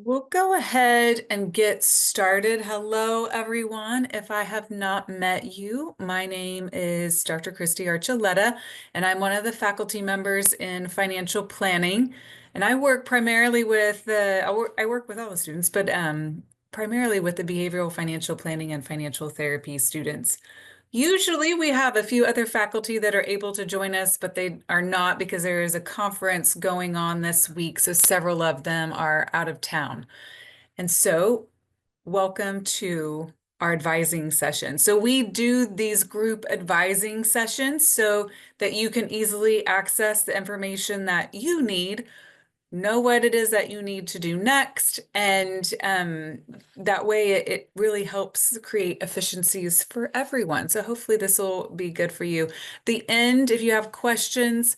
We'll go ahead and get started. Hello, everyone. If I have not met you, my name is Dr. Christy Archuleta, and I'm one of the faculty members in financial planning. And I work primarily with I work with all the students, but primarily with the behavioral financial planning and financial therapy students. Usually we have a few other faculty that are able to join us, but they are not because there is a conference going on this week, so several of them are out of town. And so, welcome to our advising session. So we do these group advising sessions so that you can easily access the information that you need, know what it is that you need to do next, and that way it really helps create efficiencies for everyone. So hopefully this will be good for you. At the end, if you have questions,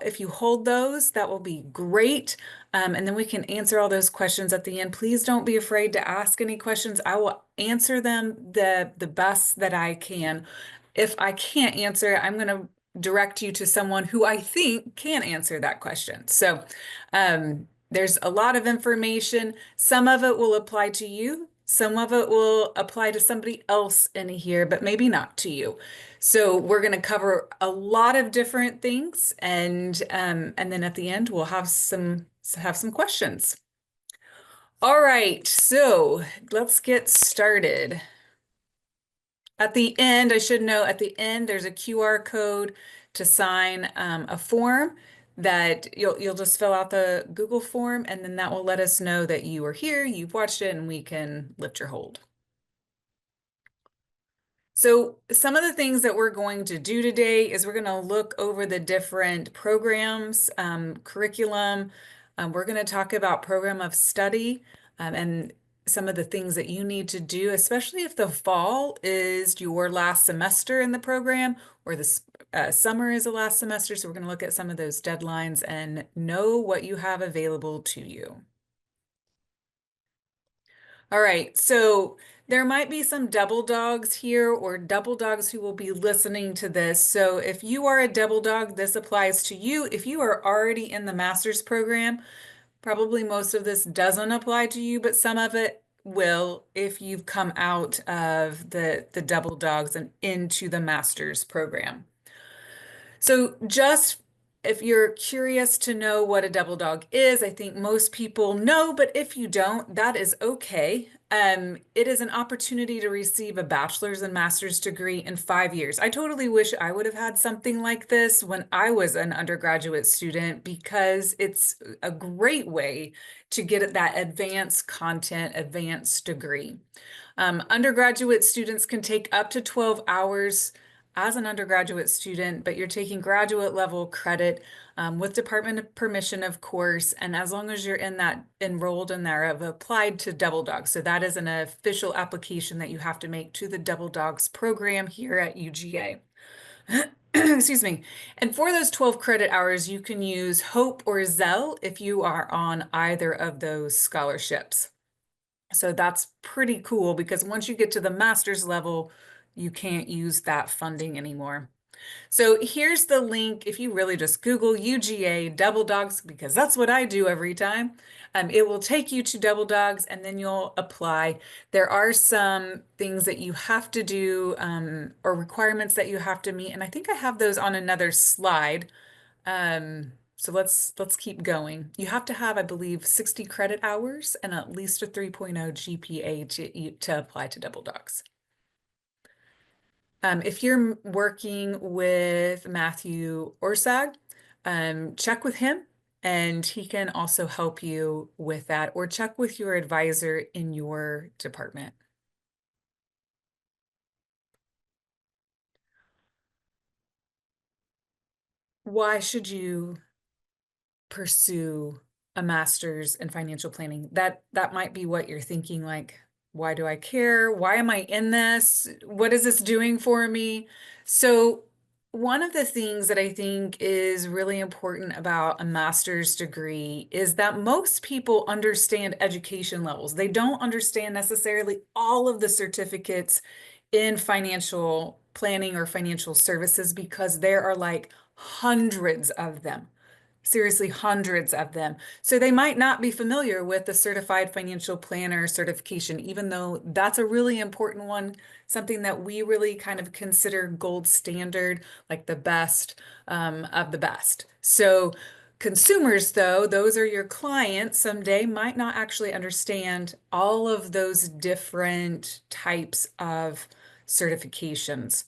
if you hold those, that will be great. And then we can answer all those questions at the end. Please don't be afraid to ask any questions. I will answer them the best that I can. If I can't answer it, I'm going to direct you to someone who I think can answer that question. So there's a lot of information. Some of it will apply to you. Some of it will apply to somebody else in here, but maybe not to you. So we're going to cover a lot of different things, and then at the end we'll have some questions. All right, so let's get started. At the end, I should know at the end there's a QR code to sign a form that you'll just fill out the Google form, and then that will let us know that you are here, you've watched it, and we can lift your hold. So some of the things that we're going to do today is we're going to look over the different programs, curriculum. We're going to talk about program of study, and some of the things that you need to do, especially if the fall is your last semester in the program or the summer is the last semester. So we're going to look at some of those deadlines and know what you have available to you. All right, so there might be some double dogs here or double dogs who will be listening to this. So if you are a double dog, this applies to you. If you are already in the master's program, probably most of this doesn't apply to you, but some of it will if you've come out of the double dogs and into the master's program. So just if you're curious to know what a double dog is, I think most people know, but if you don't, that is okay. It is an opportunity to receive a bachelor's and master's degree in 5 years. I totally wish I would have had something like this when I was an undergraduate student because it's a great way to get at that advanced content, advanced degree. Undergraduate students can take up to 12 hours as an undergraduate student, but you're taking graduate level credit with department of permission, of course, and as long as you're in that enrolled in there, have applied to Double Dogs. So that is an official application that you have to make to the Double Dogs program here at UGA. Excuse me. And for those 12 credit hours, you can use Hope or Zell if you are on either of those scholarships. So that's pretty cool because once you get to the master's level, you can't use that funding anymore. So here's the link. If you really just Google UGA Double Dogs, because that's what I do every time, it will take you to Double Dogs and then you'll apply. There are some things that you have to do or requirements that you have to meet. And I think I have those on another slide. So let's keep going. You have to have, I believe, 60 credit hours and at least a 3.0 GPA to apply to Double Dogs. If you're working with Matthew Orsag, check with him and he can also help you with that, or check with your advisor in your department. Why should you pursue a master's in financial planning? That might be what you're thinking, like, why do I care? Why am I in this? What is this doing for me? So one of the things that I think is really important about a master's degree is that most people understand education levels. They don't understand necessarily all of the certificates in financial planning or financial services because there are like hundreds of them. seriously hundreds of them. So they might not be familiar with the certified financial planner certification, even though that's a really important one, something that we really kind of consider gold standard, like the best of the best. So consumers, though, those are your clients someday, might not actually understand all of those different types of certifications.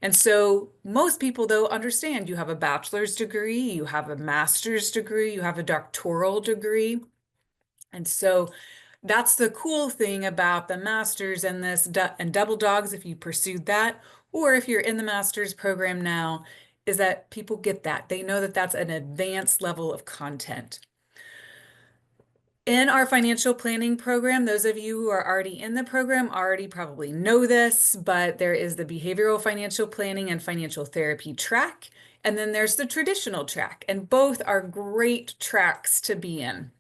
And so most people, though, understand you have a bachelor's degree, you have a master's degree, you have a doctoral degree. And so that's the cool thing about the master's and and double dogs, if you pursued that, or if you're in the master's program now, is that people get that. They know that that's an advanced level of content. In our financial planning program, those of you who are already in the program already probably know this, but there is the behavioral financial planning and financial therapy track, and then there's the traditional track, and both are great tracks to be in.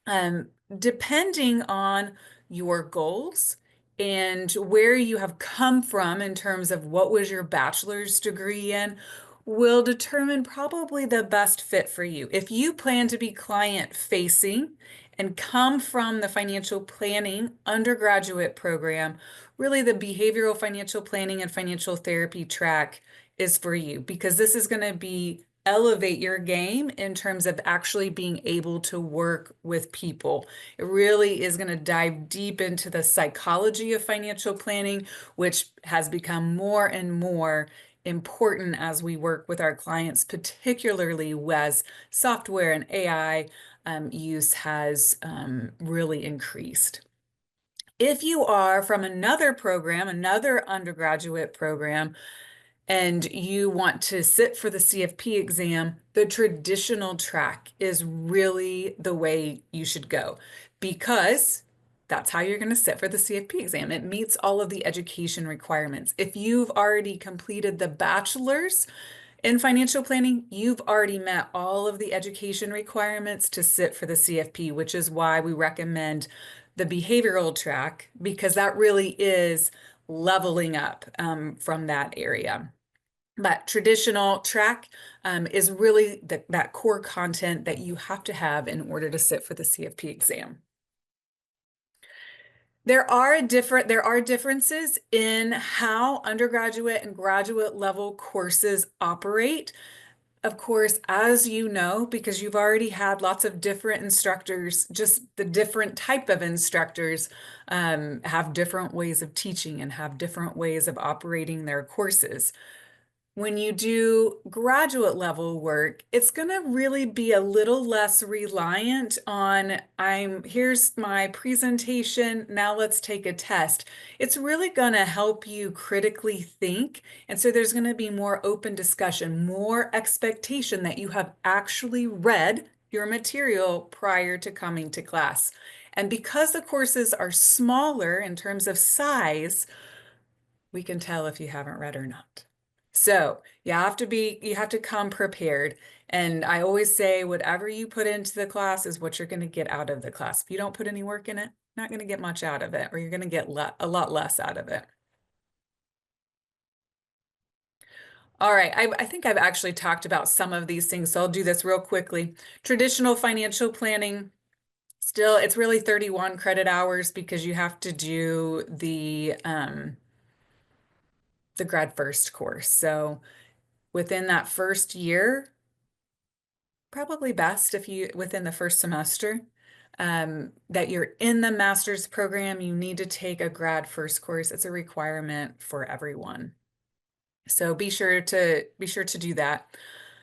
Um, Depending on your goals and where you have come from in terms of what was your bachelor's degree in, will determine probably the best fit for you. If you plan to be client facing and come from the financial planning undergraduate program, really the behavioral financial planning and financial therapy track is for you, because this is going to be elevate your game in terms of actually being able to work with people. It really is going to dive deep into the psychology of financial planning, which has become more and more important as we work with our clients, particularly as software and AI use has really increased. If you are from another program, another undergraduate program, and you want to sit for the CFP exam, the traditional track is really the way you should go, because that's how you're going to sit for the CFP exam. It meets all of the education requirements. If you've already completed the bachelor's in financial planning, you've already met all of the education requirements to sit for the CFP, which is why we recommend the behavioral track, because that really is leveling up from that area. But traditional track is really that core content that you have to have in order to sit for the CFP exam. There are differences in how undergraduate and graduate level courses operate. Of course, as you know, because you've already had lots of different instructors, just the different type of instructors have different ways of teaching and have different ways of operating their courses. When you do graduate level work, it's going to really be a little less reliant on here's my presentation, now let's take a test. It's really going to help you critically think. And so there's going to be more open discussion, more expectation that you have actually read your material prior to coming to class. And because the courses are smaller in terms of size, we can tell if you haven't read or not. So you have to come prepared. And I always say, whatever you put into the class is what you're going to get out of the class. If you don't put any work in it, not going to get much out of it, or you're going to get a lot less out of it. All right, I think I've actually talked about some of these things, so I'll do this real quickly. Traditional financial planning, still, it's really 31 credit hours because you have to do the grad first course. So within that first year, probably best if you within the first semester that you're in the master's program, you need to take a grad first course. It's a requirement for everyone. So be sure to do that.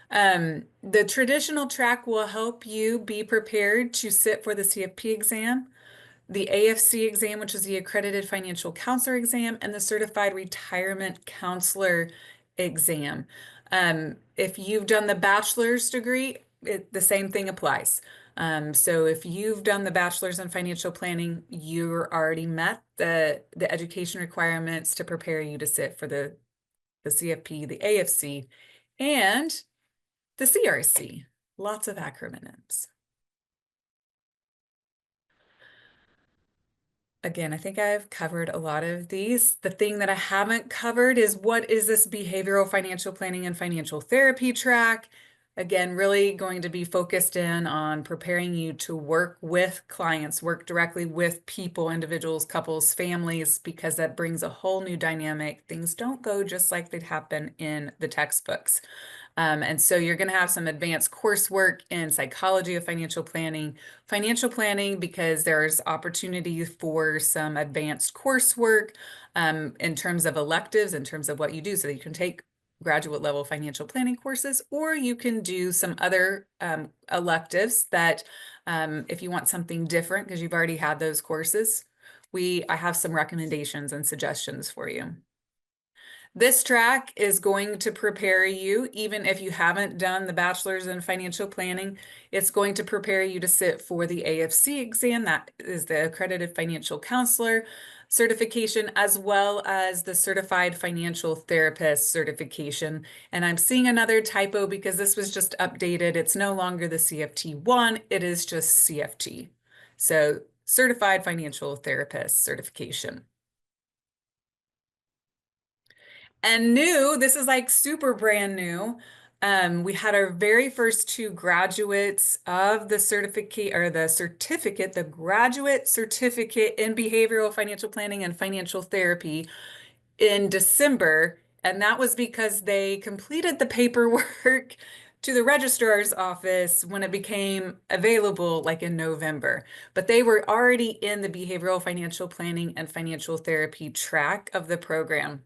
The traditional track will help you be prepared to sit for the CFP exam, the AFC exam, which is the Accredited Financial Counselor exam, and the Certified Retirement Counselor exam. If you've done the bachelor's degree, the same thing applies. So if you've done the bachelor's in financial planning, you're already met the education requirements to prepare you to sit for the CFP, the AFC, and the CRC. Lots of acronyms. Again, I think I've covered a lot of these. The thing that I haven't covered is, what is this behavioral financial planning and financial therapy track? Again, really going to be focused in on preparing you to work with clients, work directly with people, individuals, couples, families, because that brings a whole new dynamic. Things don't go just like they'd happen in the textbooks. And so you're going to have some advanced coursework in psychology of financial planning because there's opportunity for some advanced coursework in terms of electives, in terms of what you do, so that you can take graduate level financial planning courses, or you can do some other electives that if you want something different because you've already had those courses, I have some recommendations and suggestions for you. This track is going to prepare you, even if you haven't done the bachelor's in financial planning, it's going to prepare you to sit for the AFC exam. That is the Accredited Financial Counselor certification, as well as the Certified Financial Therapist certification. And I'm seeing another typo because this was just updated. It's no longer the CFT1, it is just CFT. So Certified Financial Therapist certification. And new, this is like super brand new. We had our very first two graduates of the certificate, the graduate certificate in behavioral financial planning and financial therapy in December. And that was because they completed the paperwork to the registrar's office when it became available, like in November. But they were already in the behavioral financial planning and financial therapy track of the program.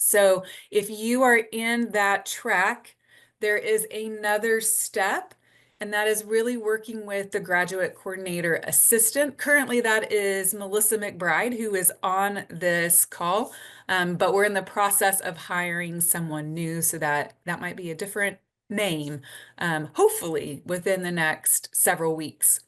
So if you are in that track, there is another step, and that is really working with the graduate coordinator assistant. Currently, that is Melissa McBride, who is on this call, but we're in the process of hiring someone new, so that might be a different name, hopefully within the next several weeks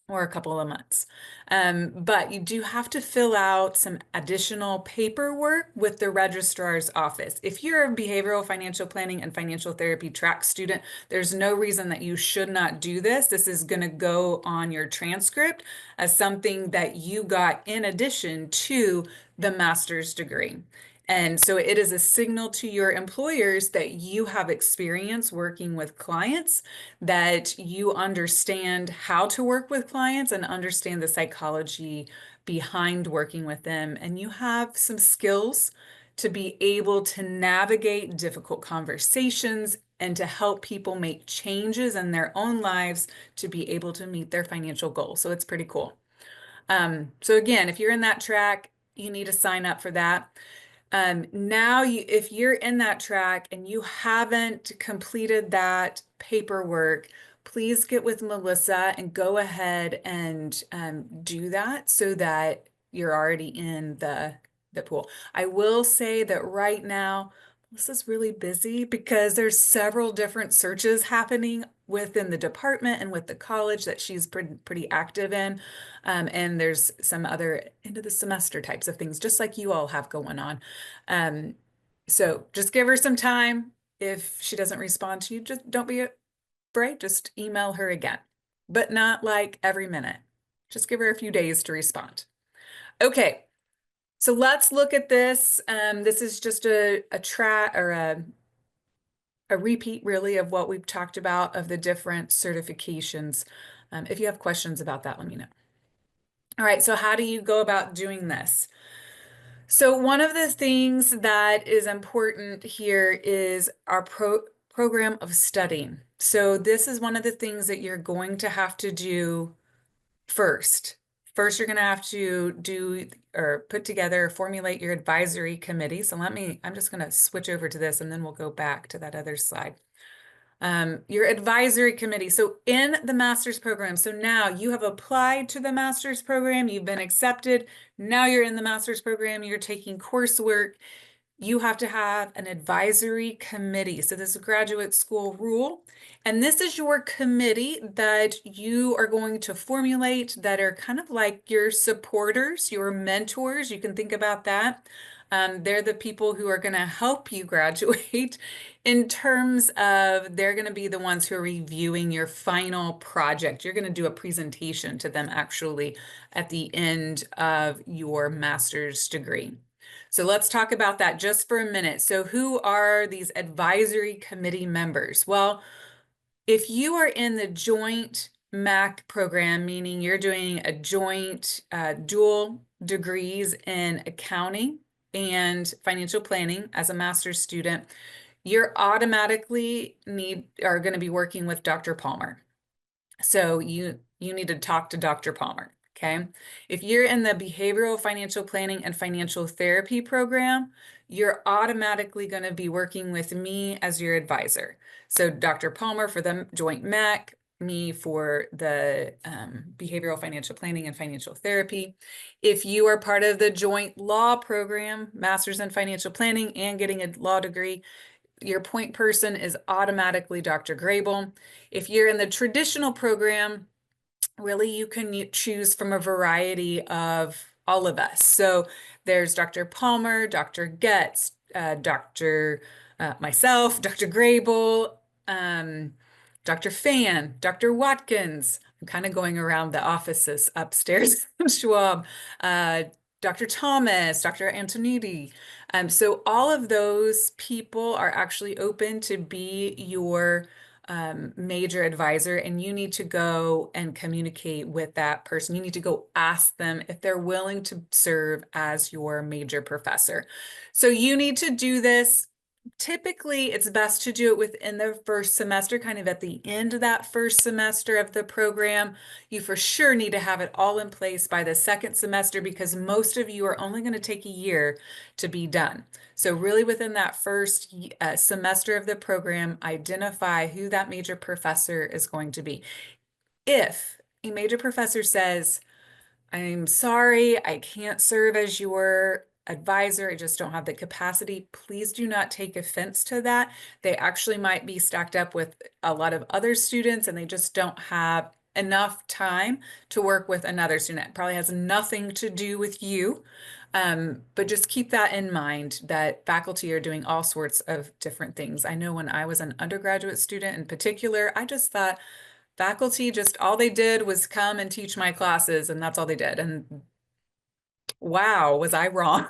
or a couple of months. But you do have to fill out some additional paperwork with the registrar's office. If you're a behavioral financial planning and financial therapy track student, there's no reason that you should not do this. This is going to go on your transcript as something that you got in addition to the master's degree. And so it is a signal to your employers that you have experience working with clients, that you understand how to work with clients and understand the psychology behind working with them. And you have some skills to be able to navigate difficult conversations and to help people make changes in their own lives to be able to meet their financial goals. So it's pretty cool. So again, if you're in that track, you need to sign up for that. Now, if you're in that track and you haven't completed that paperwork, please get with Melissa and go ahead and do that so that you're already in the pool. I will say that right now, Melissa's really busy because there's several different searches happening within the department and with the college that she's pretty active in. And there's some other end of the semester types of things, just like you all have going on. So just give her some time. If she doesn't respond to you, just don't be afraid. Just email her again, but not like every minute. Just give her a few days to respond. Okay, so let's look at this. This is just a track or a repeat really of what we've talked about of the different certifications. If you have questions about that, let me know. All right, so how do you go about doing this? So one of the things that is important here is our program of studying. So this is one of the things that you're going to have to do first. First, you're going to have to do or put together, formulate your advisory committee. So I'm just going to switch over to this and then we'll go back to that other slide. Your advisory committee. So in the master's program, so now you have applied to the master's program, you've been accepted. Now you're in the master's program, you're taking coursework. You have to have an advisory committee. So this is a graduate school rule. And this is your committee that you are going to formulate that are kind of like your supporters, your mentors. You can think about that. They're the people who are going to help you graduate in terms of they're going to be the ones who are reviewing your final project. You're going to do a presentation to them actually at the end of your master's degree. So let's talk about that just for a minute. So who are these advisory committee members? Well, if you are in the joint MAC program, meaning you're doing a joint dual degrees in accounting and financial planning as a master's student, you're automatically are going to be working with Dr. Palmer. So you need to talk to Dr. Palmer, okay? If you're in the behavioral financial planning and financial therapy program, you're automatically going to be working with me as your advisor. So Dr. Palmer for the joint MEC, me for the behavioral financial planning and financial therapy. If you are part of the joint law program, master's in financial planning and getting a law degree, your point person is automatically Dr. Grable. If you're in the traditional program, really you can choose from a variety of all of us. So there's Dr. Palmer, Dr. Getz, Dr. Myself, Dr. Grable, Dr. Fan, Dr. Watkins. I'm kind of going around the offices upstairs, Schwab, Dr. Thomas, Dr. Antonidi. So all of those people are actually open to be your major advisor, and you need to go and communicate with that person. You need to go ask them if they're willing to serve as your major professor. So you need to do this. Typically, it's best to do it within the first semester, kind of at the end of that first semester of the program. You for sure need to have it all in place by the second semester because most of you are only going to take a year to be done. So really within that first semester of the program, identify who that major professor is going to be. If a major professor says, I'm sorry, I can't serve as your advisor. I just don't have the capacity. Please do not take offense to that. They actually might be stacked up with a lot of other students and they just don't have enough time to work with another student. It probably has nothing to do with you. But just keep that in mind that faculty are doing all sorts of different things. I know when I was an undergraduate student in particular, I just thought faculty just all they did was come and teach my classes and that's all they did. And wow, was I wrong?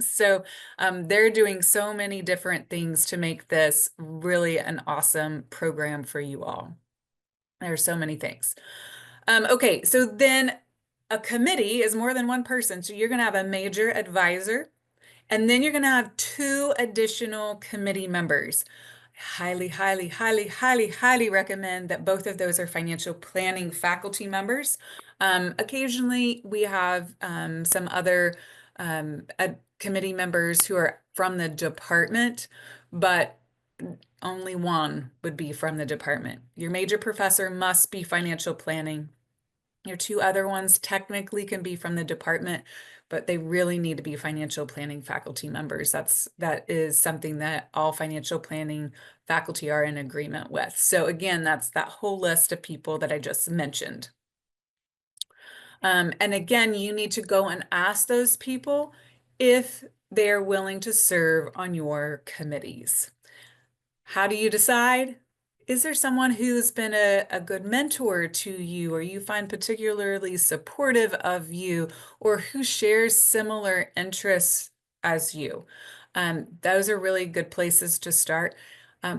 So they're doing so many different things to make this really an awesome program for you all. There are so many things. Okay, so then a committee is more than one person. So you're going to have a major advisor, and then you're going to have two additional committee members. Highly, highly, highly, highly, highly recommend that both of those are financial planning faculty members. Occasionally, we have some other committee members who are from the department, but only one would be from the department. Your major professor must be financial planning. Your two other ones technically can be from the department, but they really need to be financial planning faculty members. That is something that all financial planning faculty are in agreement with. So again, that's that whole list of people that I just mentioned. And again, you need to go and ask those people if they're willing to serve on your committees. How do you decide? Is there someone who's been a good mentor to you, or you find particularly supportive of you, or who shares similar interests as you? Those are really good places to start.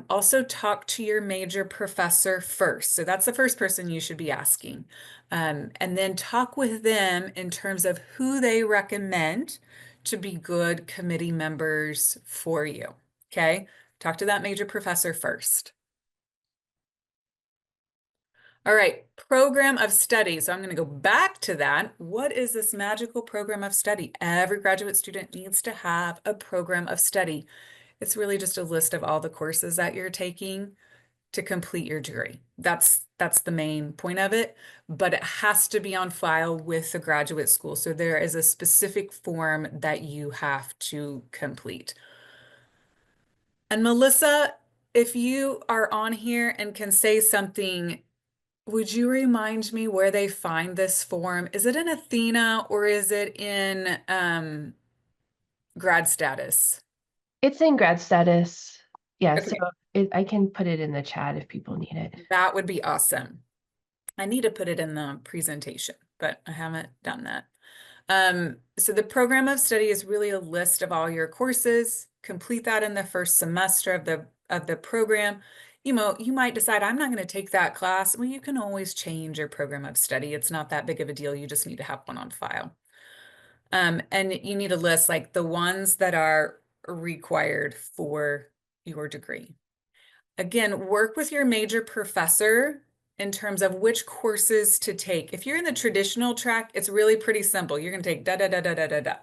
Also, talk to your major professor first. So that's the first person you should be asking. And then talk with them in terms of who they recommend to be good committee members for you. Okay? Talk to that major professor first. All right, program of study. So I'm going to go back to that. What is this magical program of study? Every graduate student needs to have a program of study. It's really just a list of all the courses that you're taking to complete your degree. That's the main point of it, but it has to be on file with the graduate school. So there is a specific form that you have to complete. And Melissa, if you are on here and can say something, would you remind me where they find this form? Is it in Athena or is it in grad status? It's in grad status. Yeah, so Okay, I can put it in the chat if people need it. that would be awesome. I need to put it in the presentation, but I haven't done that. So the program of study is really a list of all your courses. Complete that in the first semester of the program. You might decide I'm not going to take that class. Well, you can always change your program of study. It's not that big of a deal. You just need to have one on file. And you need a list like the ones that are required for your degree. Again, work with your major professor in terms of which courses to take. If you're in the traditional track, it's really pretty simple. You're going to take da da da da da da da.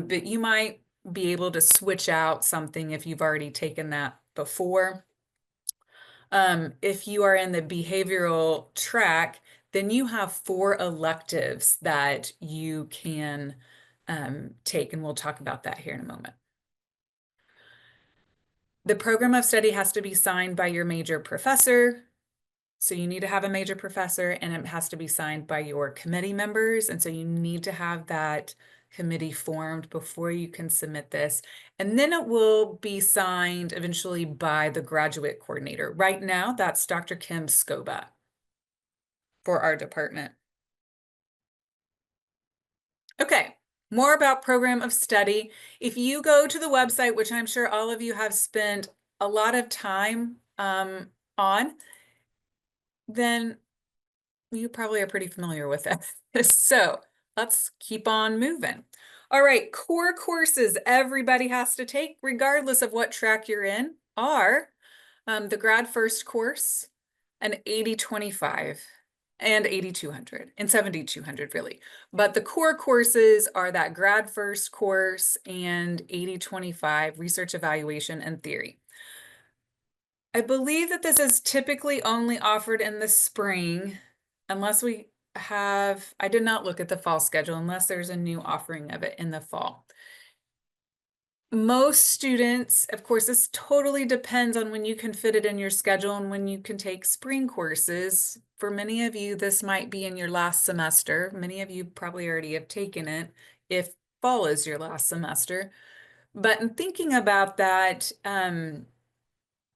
But you might be able to switch out something if you've already taken that before. If you are in the behavioral track, then you have 4 electives that you can take, and we'll talk about that here in a moment. The program of study has to be signed by your major professor. So you need to have a major professor, and it has to be signed by your committee members. And so you need to have that committee formed before you can submit this. And then it will be signed eventually by the graduate coordinator. Right now, that's Dr. Kim Scoba for our department. Okay, more about program of study. If you go to the website, which I'm sure all of you have spent a lot of time on, then you probably are pretty familiar with it. So let's keep on moving. All right, core courses everybody has to take, regardless of what track you're in, are the grad first course, an 80-25, and 8200 and 7200 really. But the core courses are that grad first course and 80-25 research evaluation and theory. I believe that this is typically only offered in the spring, unless we have, I did not look at the fall schedule, unless there's a new offering of it in the fall. Most students, of course, this totally depends on when you can fit it in your schedule and when you can take spring courses. For many of you, this might be in your last semester. Many of you probably already have taken it if fall is your last semester. But in thinking about that,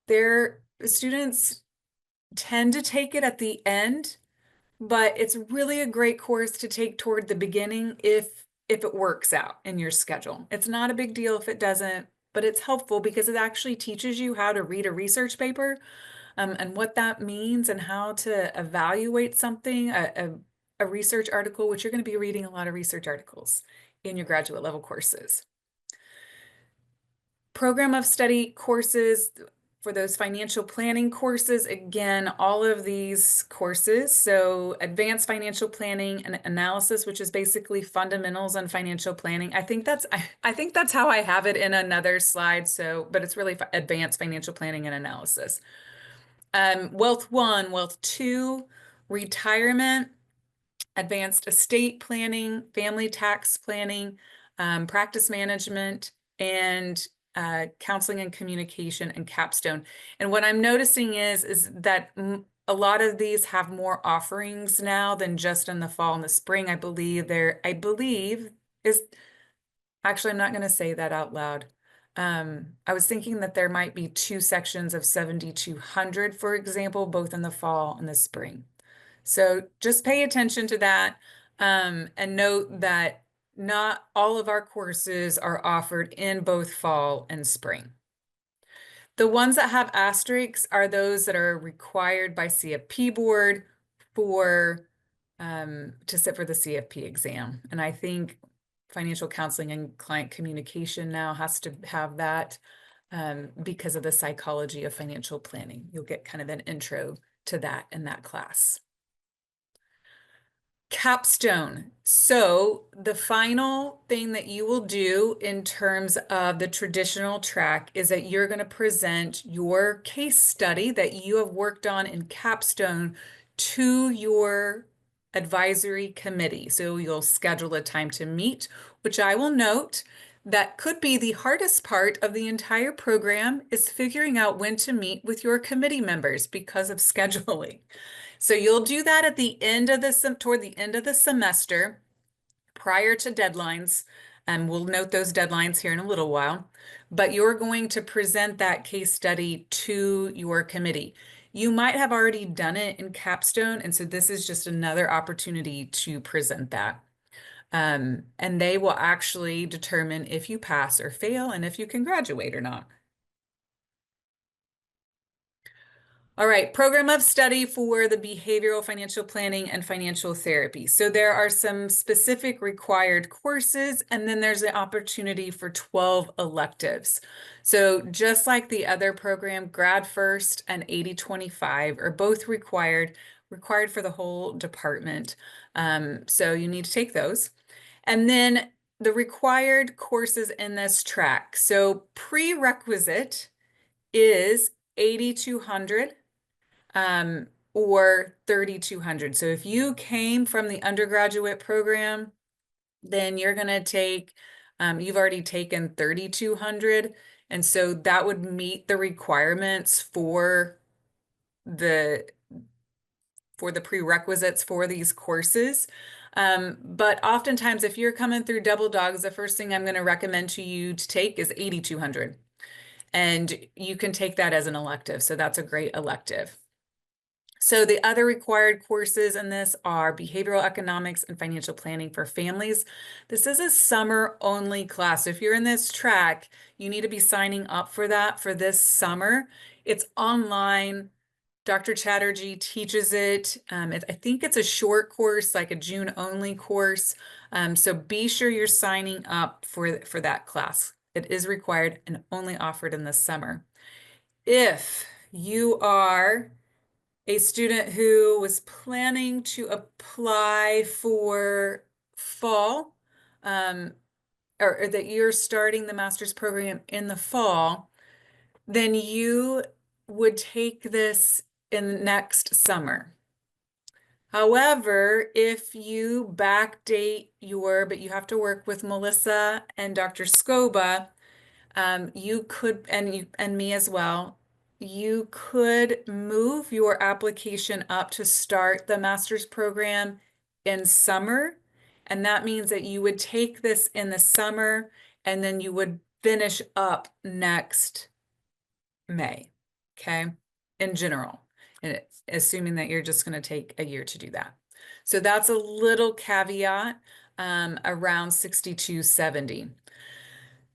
their students tend to take it at the end, but it's really a great course to take toward the beginning if it works out in your schedule. It's not a big deal if it doesn't, but it's helpful because it actually teaches you how to read a research paper, and what that means and how to evaluate something, a research article, which you're going to be reading a lot of research articles in your graduate level courses. Program of study courses for those financial planning courses, again, all of these courses. So advanced financial planning and analysis, which is basically fundamentals on financial planning. I think that's how I have it in another slide. So, but it's really advanced financial planning and analysis. Wealth 1, Wealth 2, retirement, advanced estate planning, family tax planning, practice management, and counseling and communication and capstone. And what I'm noticing is that a lot of these have more offerings now than just in the fall and the spring. I believe is actually, I'm not going to say that out loud. I was thinking that there might be 2 sections of 7200, for example, both in the fall and the spring. So just pay attention to that, and note that not all of our courses are offered in both fall and spring. The ones that have asterisks are those that are required by CFP board for to sit for the CFP exam. And I think financial counseling and client communication now has to have that because of the psychology of financial planning. You'll get kind of an intro to that in that class. Capstone. So the final thing that you will do in terms of the traditional track is that you're going to present your case study that you have worked on in capstone to your advisory committee. So you'll schedule a time to meet, which I will note that could be the hardest part of the entire program is figuring out when to meet with your committee members because of scheduling. So you'll do that at the end of toward the end of the semester, prior to deadlines, and we'll note those deadlines here in a little while, but you're going to present that case study to your committee. You might have already done it in capstone, and so this is just another opportunity to present that. And they will actually determine if you pass or fail and if you can graduate or not. All right, program of study for the behavioral financial planning and financial therapy. So there are some specific required courses, and then there's an opportunity for 12 electives. So just like the other program, Grad First and 80/25 are both required for the whole department. So you need to take those. And then the required courses in this track. So prerequisite is 8200 or 3200. So if you came from the undergraduate program, then you're going to take, you've already taken 3200. And so that would meet the requirements the for the prerequisites for these courses. But oftentimes, if you're coming through Double Dogs, the first thing I'm going to recommend to you to take is 8200. And you can take that as an elective. So that's a great elective. So the other required courses in this are behavioral economics and financial planning for families. This is a summer only class. So if you're in this track, you need to be signing up for that for this summer. It's online. Dr. Chatterjee teaches it. I think it's a short course, like a June only course. So be sure you're signing up for that class. It is required and only offered in the summer. If you are a student who was planning to apply for fall, or that you're starting the master's program in the fall, then you would take this in next summer. However, if you backdate but you have to work with Melissa and Dr. Scoba, you could, and me as well, you could move your application up to start the master's program in summer. And that means that you would take this in the summer and then you would finish up next May, okay, in general, and assuming that you're just going to take a year to do that. So that's a little caveat around 6270.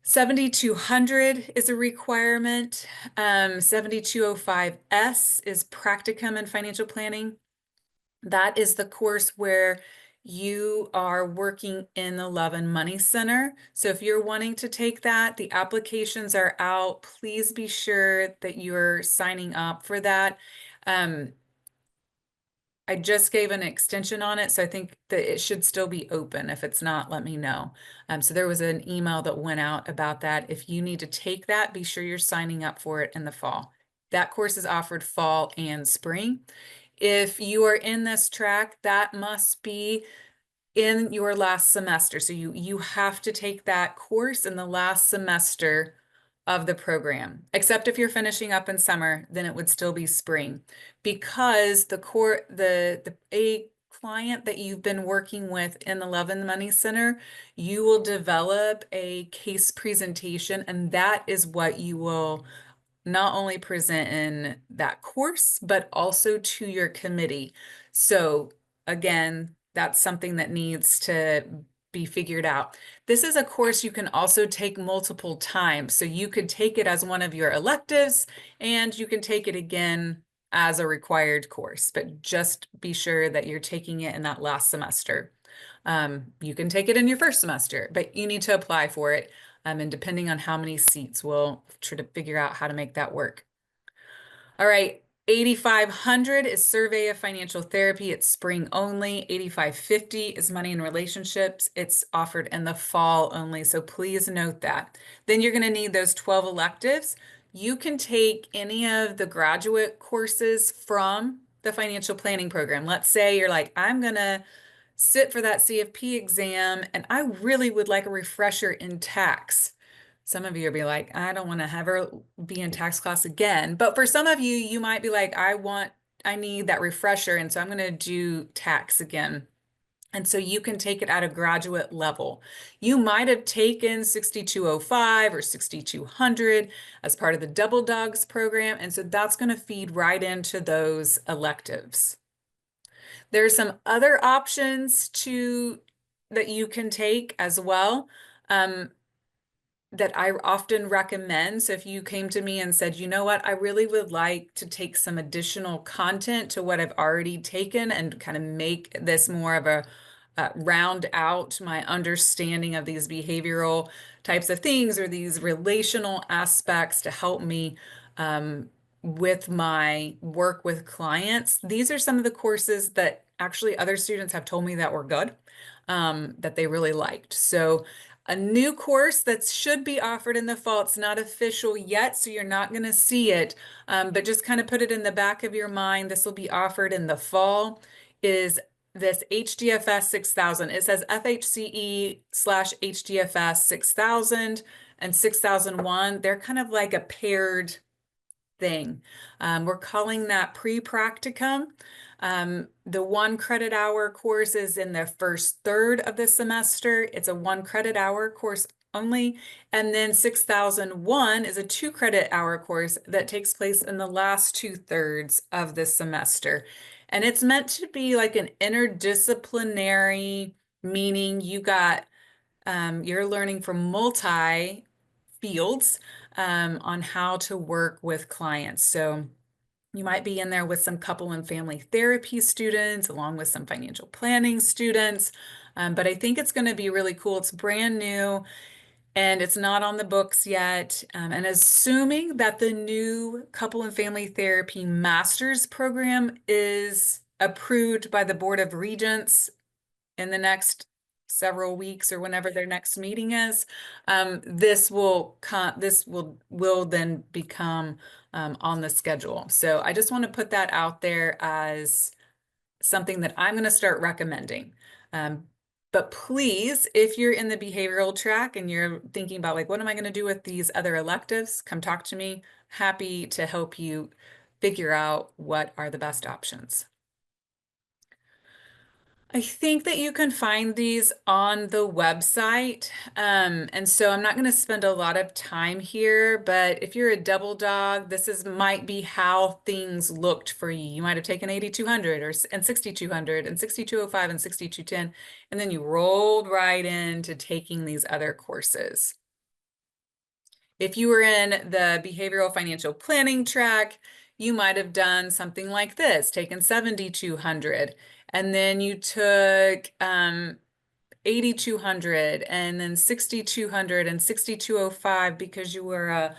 7200 is a requirement. 7205S is practicum in financial planning. That is the course where you are working in the Love and Money Center. So if you're wanting to take that, the applications are out. Please be sure that you're signing up for that. I just gave an extension on it, so I think that it should still be open. If it's not, let me know. So there was an email that went out about that. If you need to take that, be sure you're signing up for it in the fall. That course is offered fall and spring. If you are in this track, that must be in your last semester. So you have to take that course in the last semester of the program. Except if you're finishing up in summer, then it would still be spring. Because a client that you've been working with in the Love and Money Center, you will develop a case presentation, and that is what you will not only present in that course, but also to your committee. So again, that's something that needs to be figured out. This is a course you can also take multiple times. So you could take it as one of your electives and you can take it again as a required course, but just be sure that you're taking it in that last semester. You can take it in your first semester, but you need to apply for it. And depending on how many seats, we'll try to figure out how to make that work. All right, 8500 is Survey of Financial Therapy. It's spring only. 8550 is Money and Relationships. It's offered in the fall only, so please note that. Then you're going to need those 12 electives. You can take any of the graduate courses from the financial planning program. Let's say you're like, I'm going to sit for that CFP exam, and I really would like a refresher in tax. Some of you will be like, I don't want to ever be in tax class again. But for some of you, you might be like, I need that refresher. And so I'm going to do tax again. And so you can take it at a graduate level. You might have taken 6205 or 6200 as part of the Double Dogs program. And so that's going to feed right into those electives. There's some other options to that you can take as well. Um, that I often recommend. So if you came to me and said, you know what, I really would like to take some additional content to what I've already taken and kind of make this more of a round out my understanding of these behavioral types of things or these relational aspects to help me with my work with clients. These are some of the courses that actually other students have told me that were good, that they really liked. So a new course that should be offered in the fall. It's not official yet, so you're not going to see it, but just kind of put it in the back of your mind. This will be offered in the fall, is this HDFS 6000. It says FHCE/HDFS 6000 and 6001. They're kind of like a paired thing. We're calling that pre-practicum. The 1 credit hour course is in the first third of the semester. It's a 1 credit hour course only. And then 6001 is a 2 credit hour course that takes place in the last 2/3 of the semester. And it's meant to be like an interdisciplinary, meaning you're learning from multi fields on how to work with clients. So you might be in there with some couple and family therapy students, along with some financial planning students. But I think it's going to be really cool. It's brand new and it's not on the books yet. And assuming that the new couple and family therapy master's program is approved by the Board of Regents in the next several weeks or whenever their next meeting is, this will then become on the schedule. So I just want to put that out there as something that I'm going to start recommending. But please, if you're in the behavioral track and you're thinking about like, what am I going to do with these other electives? Come talk to me. Happy to help you figure out what are the best options. I think that you can find these on the website. And so I'm not going to spend a lot of time here, but if you're a double dog, might be how things looked for you. You might have taken 8200 and 6200 and 6205 and 6210, and then you rolled right into taking these other courses. If you were in the behavioral financial planning track, you might have done something like this, taken 7,200, and then you took 8,200 and then 6,200 and 6,205 because you were a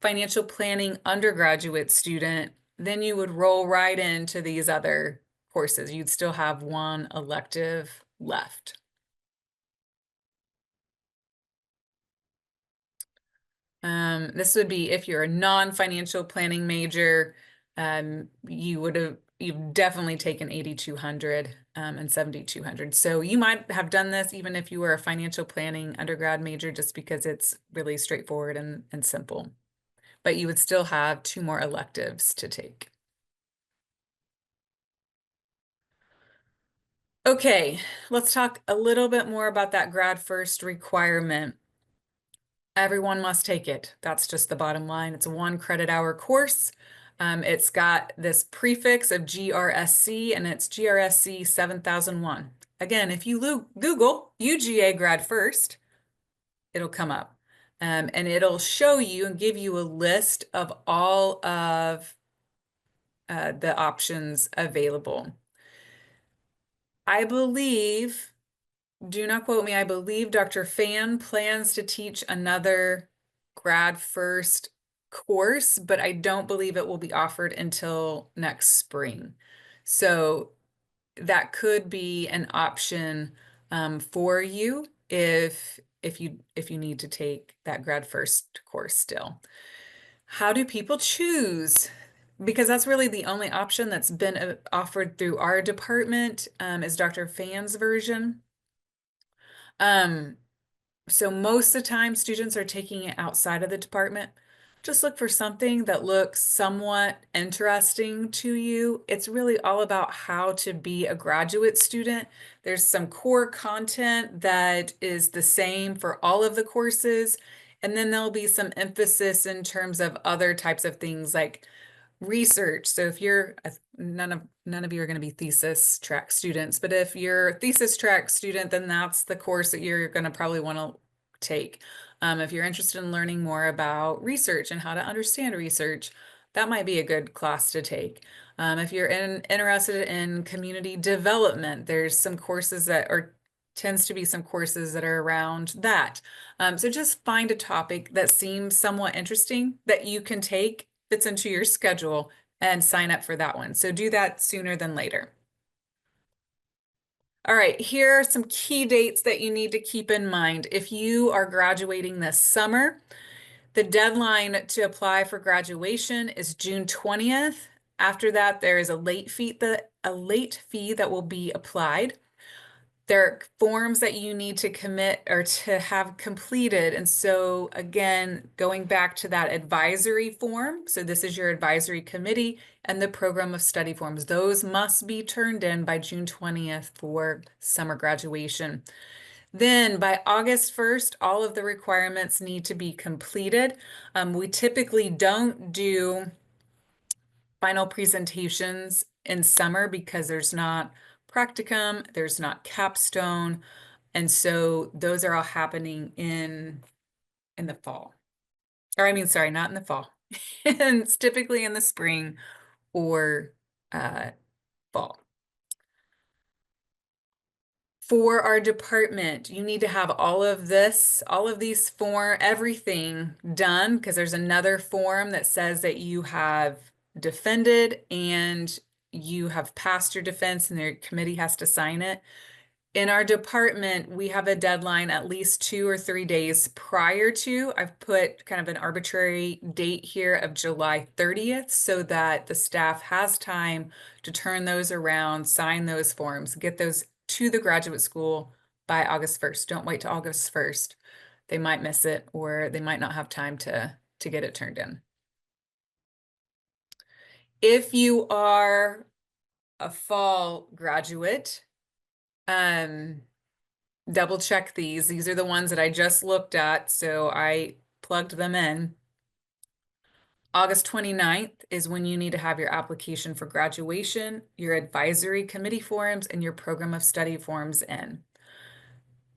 financial planning undergraduate student. Then you would roll right into these other courses. You'd still have one elective left. This would be if you're a non-financial planning major, you've definitely taken 8,200 and 7,200. So you might have done this even if you were a financial planning undergrad major, just because it's really straightforward and simple. But you would still have 2 more electives to take. Okay, let's talk a little bit more about that grad first requirement. Everyone must take it. That's just the bottom line. It's a 1 credit hour course. It's got this prefix of GRSC and it's GRSC 7001. Again, if you Google UGA grad first, it'll come up. And it'll show you and give you a list of all of the options available. I believe, do not quote me, I believe Dr. Fan plans to teach another grad first course, but I don't believe it will be offered until next spring. So that could be an option for you if you need to take that grad first course still. How do people choose? Because that's really the only option that's been offered through our department, is Dr. Fan's version. Um, so most of the time, students are taking it outside of the department. Just look for something that looks somewhat interesting to you. It's really all about how to be a graduate student. There's some core content that is the same for all of the courses. And then there'll be some emphasis in terms of other types of things like research. So if you're none of you are going to be thesis track students, but if you're a thesis track student, then that's the course that you're going to probably want to take. If you're interested in learning more about research and how to understand research, that might be a good class to take. If you're interested in community development, there's some courses that are tends to be some courses that are around that. So just find a topic that seems somewhat interesting that you can take, fits into your schedule, and sign up for that one. So do that sooner than later. All right, here are some key dates that you need to keep in mind. If you are graduating this summer, the deadline to apply for graduation is June 20th. After that, there is a late fee that will be applied. There are forms that you need to commit or to have completed. And so again, going back to that advisory form, so this is your advisory committee and the program of study forms. Those must be turned in by June 20th for summer graduation. Then by August 1st, all of the requirements need to be completed. We typically don't do final presentations in summer because there's not practicum, there's not capstone, and so those are all happening in the fall. Or I mean, sorry, not in the fall. And it's typically in the spring or fall. For our department, you need to have all of this, all of these everything done, because there's another form that says that you have defended and you have passed your defense and the committee has to sign it. In our department, we have a deadline at least 2 or 3 days prior to. I've put kind of an arbitrary date here of July 30th so that the staff has time to turn those around, sign those forms, get those to the graduate school by August 1st. Don't wait till August 1st. They might miss it or they might not have time to get it turned in. If you are a fall graduate, double check these. These are the ones that I just looked at, so I plugged them in. August 29th is when you need to have your application for graduation, your advisory committee forms, and your program of study forms in.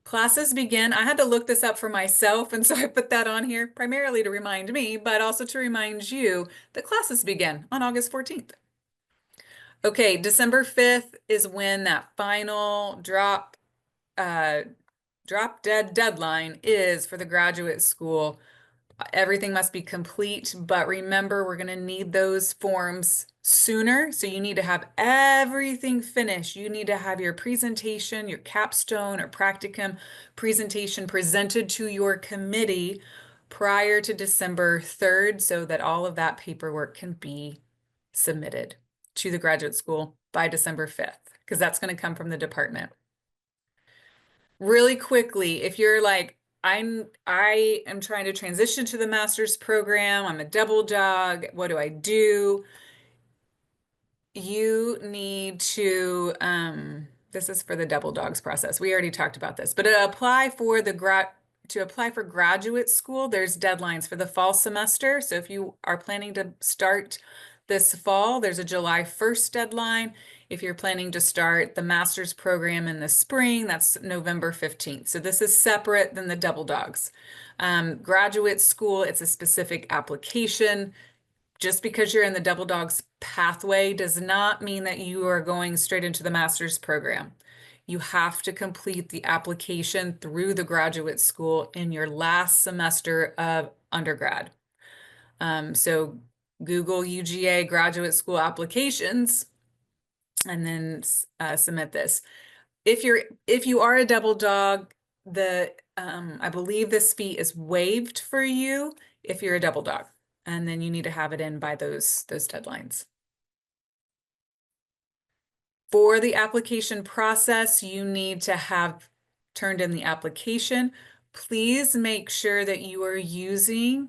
Classes begin. I had to look this up for myself, and so I put that on here primarily to remind me, but also to remind you that classes begin on August 14th. Okay, December 5th is when that final drop dead deadline is for the graduate school. Everything must be complete, but remember, we're going to need those forms sooner. So you need to have everything finished. You need to have your presentation, your capstone or practicum presentation presented to your committee prior to December 3rd so that all of that paperwork can be submitted to the graduate school by December 5th, because that's going to come from the department. Really quickly, if you're like, I am trying to transition to the master's program, I'm a double dog, what do I do? You need to, this is for the double dogs process. We already talked about this, but to apply for graduate school, there's deadlines for the fall semester. So if you are planning to start this fall, there's a July 1st deadline. If you're planning to start the master's program in the spring, that's November 15th. So this is separate than the double dogs. Graduate school, it's a specific application. Just because you're in the double dogs pathway does not mean that you are going straight into the master's program. You have to complete the application through the graduate school in your last semester of undergrad. So Google UGA graduate school applications and then submit this. If you are a double dog, I believe this fee is waived for you if you're a double dog, and then you need to have it in by those deadlines. For the application process, you need to have turned in the application. Please make sure that you are using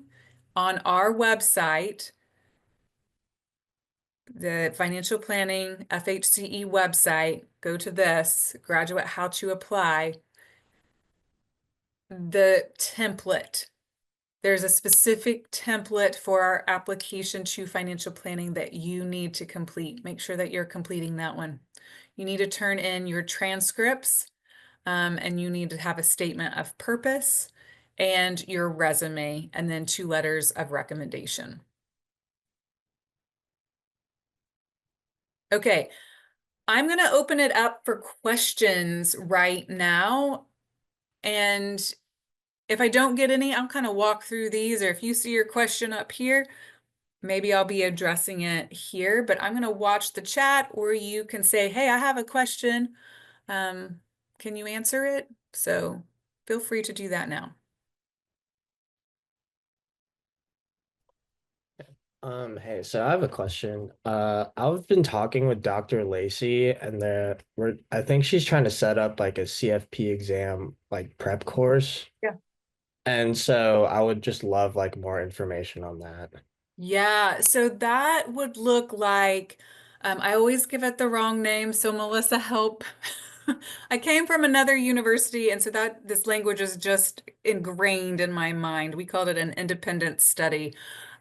on our website, the financial planning FHCE website, go to this, graduate how to apply, the template There's a specific template for our application to financial planning that you need to complete. Make sure that you're completing that one. You need to turn in your transcripts, and you need to have a statement of purpose and your resume, and then 2 letters of recommendation. Okay, I'm going to open it up for questions right now. And if I don't get any, I'll kind of walk through these, or if you see your question up here, maybe I'll be addressing it here, but I'm going to watch the chat, or you can say, hey, I have a question. Can you answer it? So feel free to do that now. Hey, so I have a question. I've been talking with Dr. Lacey and I think she's trying to set up like a CFP exam like prep course. Yeah. And so I would just love like more information on that. Yeah, so that would look like, I always give it the wrong name, so Melissa, help. I came from another university, and so that this language is just ingrained in my mind. We called it an independent study.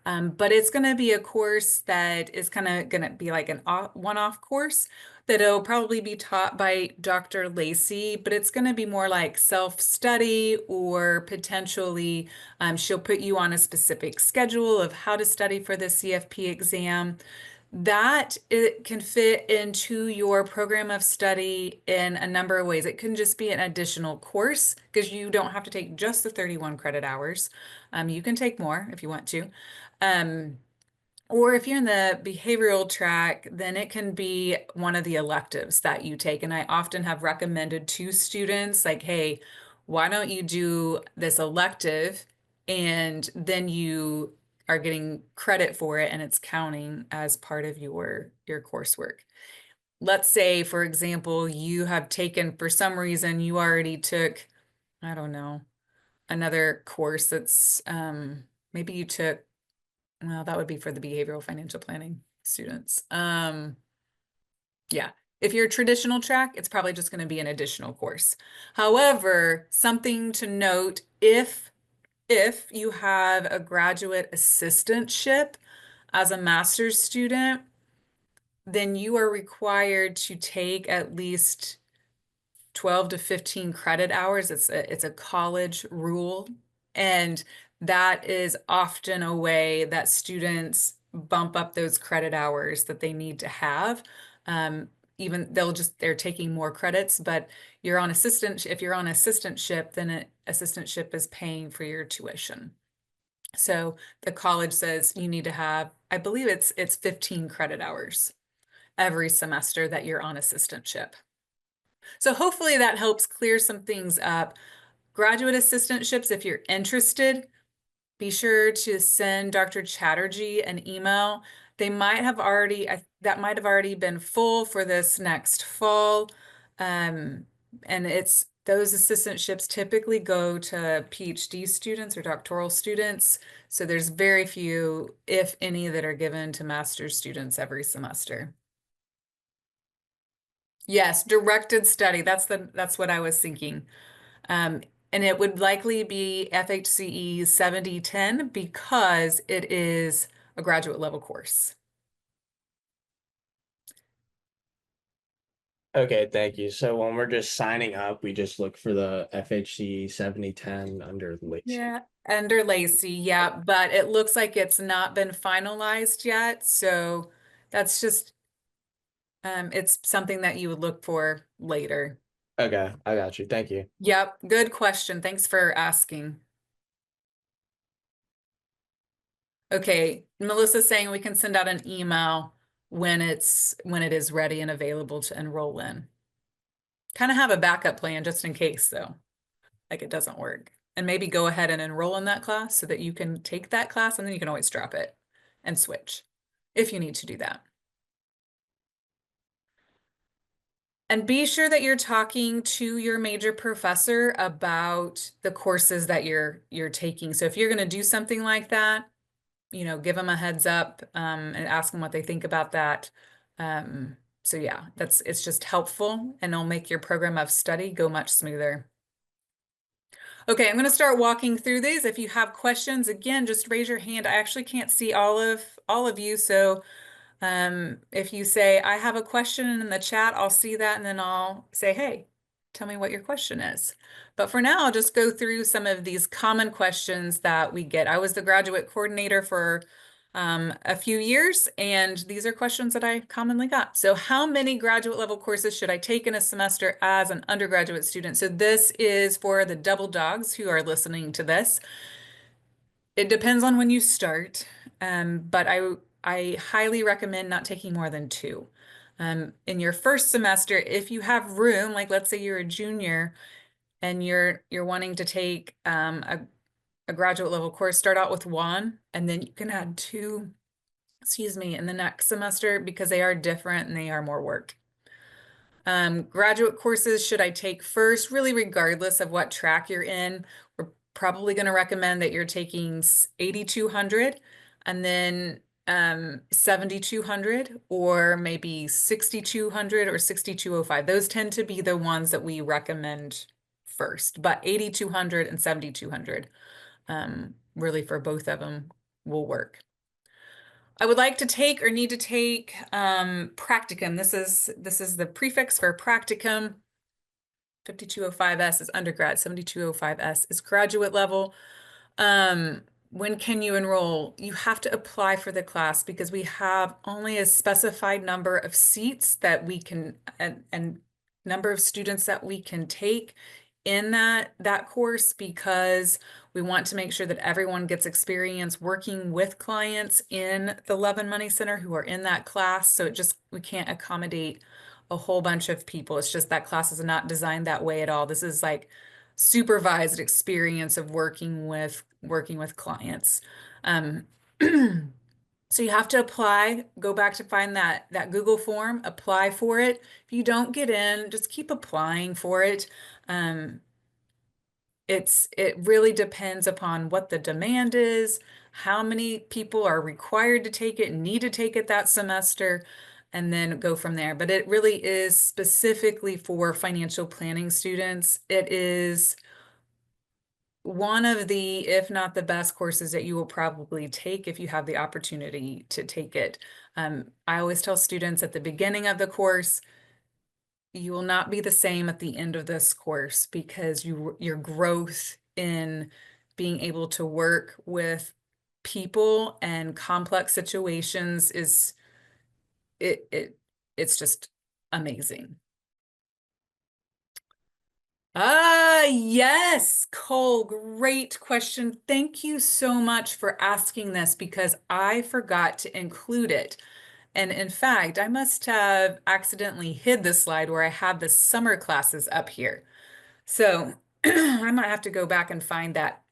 But it's going to be a course that is kind of going to be like an one-off course that it'll probably be taught by Dr. Lacey, but it's going to be more like self-study, or potentially she'll put you on a specific schedule of how to study for the CFP exam. That it can fit into your program of study in a number of ways. It can just be an additional course because you don't have to take just the 31 credit hours. You can take more if you want to. Um, or if you're in the behavioral track, then it can be one of the electives that you take. And I often have recommended to students, like, hey, why don't you do this elective, and then you are getting credit for it and it's counting as part of your coursework. Let's say, for example, you have taken, for some reason, you already took, I don't know, another course that's maybe you took, well, that would be for the behavioral financial planning students. Yeah. If you're a traditional track, it's probably just going to be an additional course. However, something to note, if you have a graduate assistantship as a master's student, then you are required to take at least 12 to 15 credit hours. It's a college rule. And that is often a way that students bump up those credit hours that they need to have. Even they're taking more credits, but if you're on assistantship, then an assistantship is paying for your tuition. So the college says you need to have, I believe it's 15 credit hours every semester that you're on assistantship. So hopefully that helps clear some things up. Graduate assistantships, if you're interested, be sure to send Dr. Chatterjee an email. That might have already been full for this next fall. And those assistantships typically go to PhD students or doctoral students. So there's very few, if any, that are given to master's students every semester. Yes, directed study. That's what I was thinking. Um, and it would likely be FHCE 7010 because it is a graduate level course. Okay, thank you. So when we're just signing up, we just look for the FHC 7010 under Lacey. Yeah, under Lacey, yeah, but it looks like it's not been finalized yet. So that's just, it's something that you would look for later. Okay, I got you. Thank you. Yep, good question. Thanks for asking. Okay, Melissa's saying we can send out an email when it is ready and available to enroll in. Kind of have a backup plan just in case, though, like it doesn't work. And maybe go ahead and enroll in that class so that you can take that class, and then you can always drop it and switch if you need to do that. And be sure that you're talking to your major professor about the courses that you're taking. So if you're going to do something like that, give them a heads up, and ask them what they think about that. So yeah, it's just helpful, and it'll make your program of study go much smoother. Okay, I'm going to start walking through these. If you have questions, again, just raise your hand. I actually can't see all of you, so if you say I have a question in the chat, I'll see that and then I'll say, hey, tell me what your question is. But for now, I'll just go through some of these common questions that we get. I was the graduate coordinator for a few years, and these are questions that I commonly got. So how many graduate level courses should I take in a semester as an undergraduate student? So this is for the double dogs who are listening to this. It depends on when you start, but I highly recommend not taking more than two. In your first semester, if you have room, like let's say you're a junior and you're wanting to take a graduate level course, start out with one, and then you can add two, excuse me, in the next semester because they are different and they are more work. Graduate courses should I take first, really regardless of what track you're in. We're probably going to recommend that you're taking 8200 and then 7200 or maybe 6200 or 6205. Those tend to be the ones that we recommend first, but 8200 and 7200 really for both of them will work. I would like to take or need to take practicum. This is the prefix for practicum. 5205S is undergrad, 7205S is graduate level. When can you enroll? You have to apply for the class because we have only a specified number of seats that we can and number of students that we can take in that course because we want to make sure that everyone gets experience working with clients in the Love and Money Center who are in that class. So we can't accommodate a whole bunch of people. It's just that class is not designed that way at all. This is like supervised experience of working with clients. So you have to apply, go back to find that Google form, apply for it. If you don't get in, just keep applying for it. It really depends upon what the demand is, how many people are required to take it, need to take it that semester, and then go from there. But it really is specifically for financial planning students. It is one of the, if not the best courses that you will probably take if you have the opportunity to take it. I always tell students at the beginning of the course, you will not be the same at the end of this course because your growth in being able to work with people and complex situations is it's just amazing. Yes, Cole, great question. Thank you so much for asking this because I forgot to include it. And in fact, I must have accidentally hid this slide where I have the summer classes up here. So I might have to go back and find that.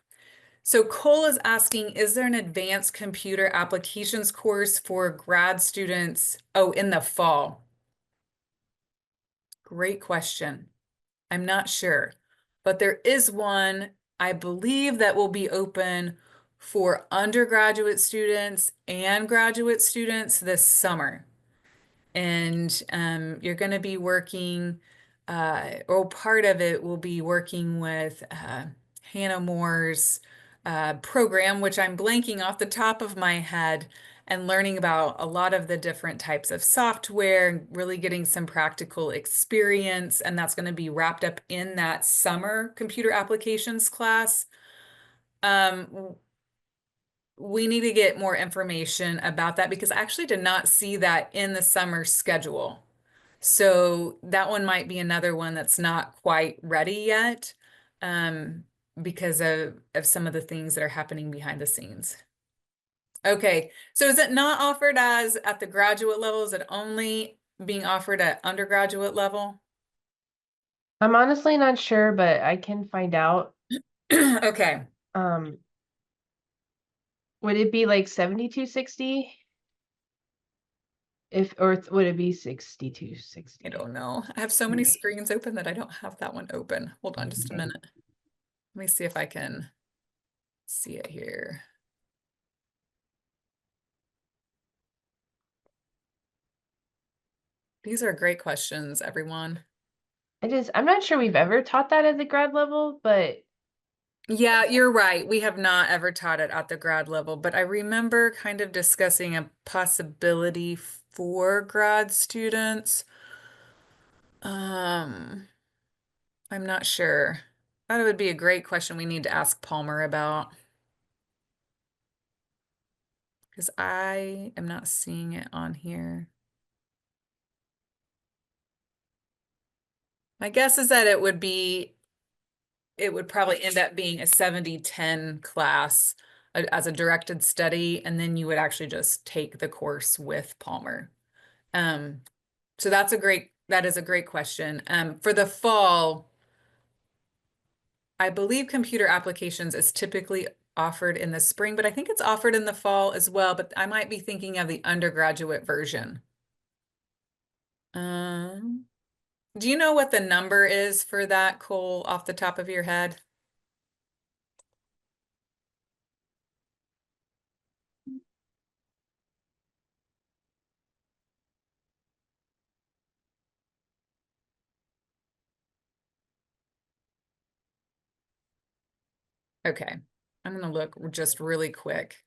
So Cole is asking, is there an advanced computer applications course for grad students? Oh, in the fall. Great question. I'm not sure, but there is one, I believe, that will be open for undergraduate students and graduate students this summer. And you're going to be working, or part of it will be working with Hannah Moore's program, which I'm blanking off the top of my head, and learning about a lot of the different types of software and really getting some practical experience. And that's going to be wrapped up in that summer computer applications class. We need to get more information about that because I actually did not see that in the summer schedule. So that one might be another one that's not quite ready yet because of some of the things that are happening behind the scenes. Okay, so is it not offered as at the graduate level? Is it only being offered at undergraduate level? I'm honestly not sure, but I can find out. Okay. Would it be like 7260? Would it be 6260? I don't know. I have so many screens open that I don't have that one open. Hold on just a minute. Let me see if I can see it here. These are great questions, everyone. I'm not sure we've ever taught that at the grad level, but Yeah, you're right. We have not ever taught it at the grad level, but I remember kind of discussing a possibility for grad students. Um, I'm not sure. That would be a great question we need to ask Palmer about because I am not seeing it on here. My guess is that it would probably end up being a 70-10 class as a directed study, and then you would actually just take the course with Palmer. Um, so that is a great question. For the fall, I believe computer applications is typically offered in the spring, but I think it's offered in the fall as well, but I might be thinking of the undergraduate version. Um, do you know what the number is for that, Cole, off the top of your head? Okay. I'm gonna look just really quick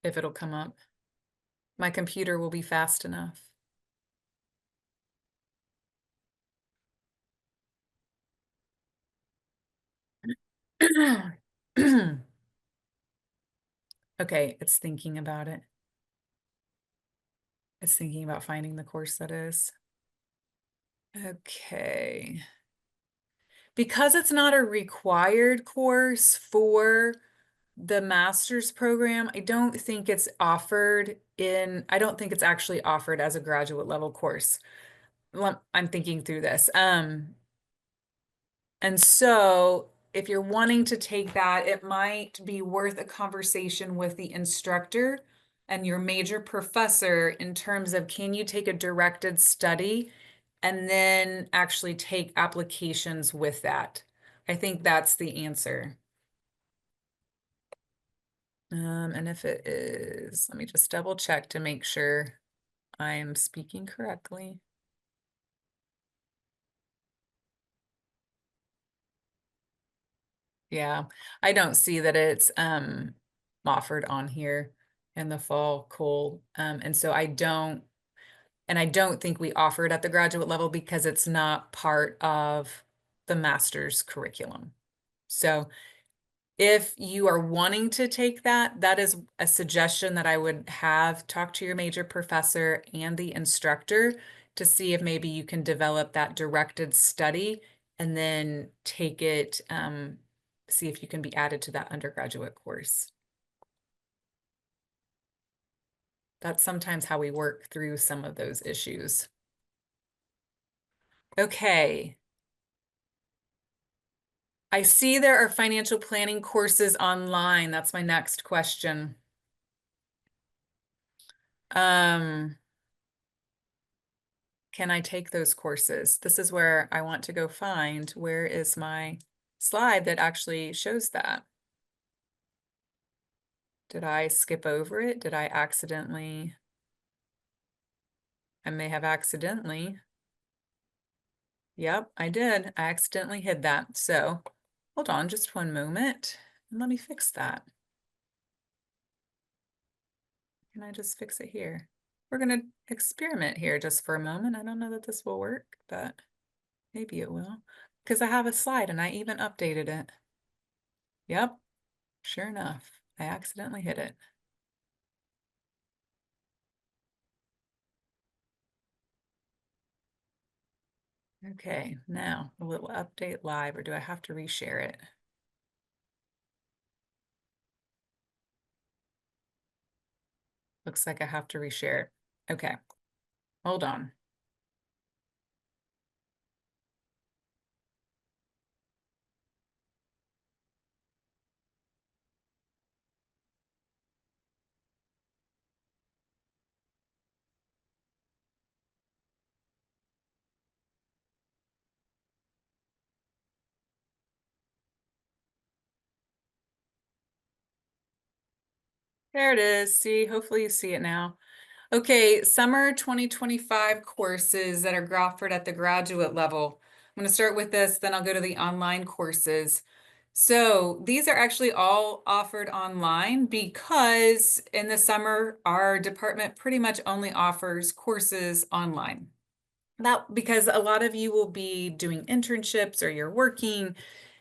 if it'll come up. My computer will be fast enough. Okay, it's thinking about it. It's thinking about finding the course that is. Okay. Because it's not a required course for the master's program, I don't think it's actually offered as a graduate level course. I'm thinking through this. And so if you're wanting to take that, it might be worth a conversation with the instructor and your major professor in terms of can you take a directed study and then actually take applications with that? I think that's the answer. And if it is, let me just double check to make sure I am speaking correctly. Yeah, I don't see that it's offered on here in the fall, Cole. And so I don't think we offer it at the graduate level because it's not part of the master's curriculum. So if you are wanting to take that, that is a suggestion that I would have. Talk to your major professor and the instructor to see if maybe you can develop that directed study and then take it, see if you can be added to that undergraduate course. That's sometimes how we work through some of those issues. Okay. I see there are financial planning courses online. That's my next question. Um, can I take those courses? This is where I want to go find where is my slide that actually shows that. Did I skip over it? Did I accidentally? I may have accidentally. Yep, I did. I accidentally hid that. So hold on just one moment and let me fix that. Can I just fix it here? We're gonna experiment here just for a moment. I don't know that this will work, but maybe it will. Because I have a slide and I even updated it. Yep, sure enough, I accidentally hit it. Okay, now a little update live, or do I have to reshare it? Looks like I have to reshare it. Okay, hold on. There it is. See, hopefully you see it now. Okay, summer 2025 courses that are offered at the graduate level. I'm going to start with this, then I'll go to the online courses. So these are actually all offered online because in the summer, our department pretty much only offers courses online. That because a lot of you will be doing internships or you're working,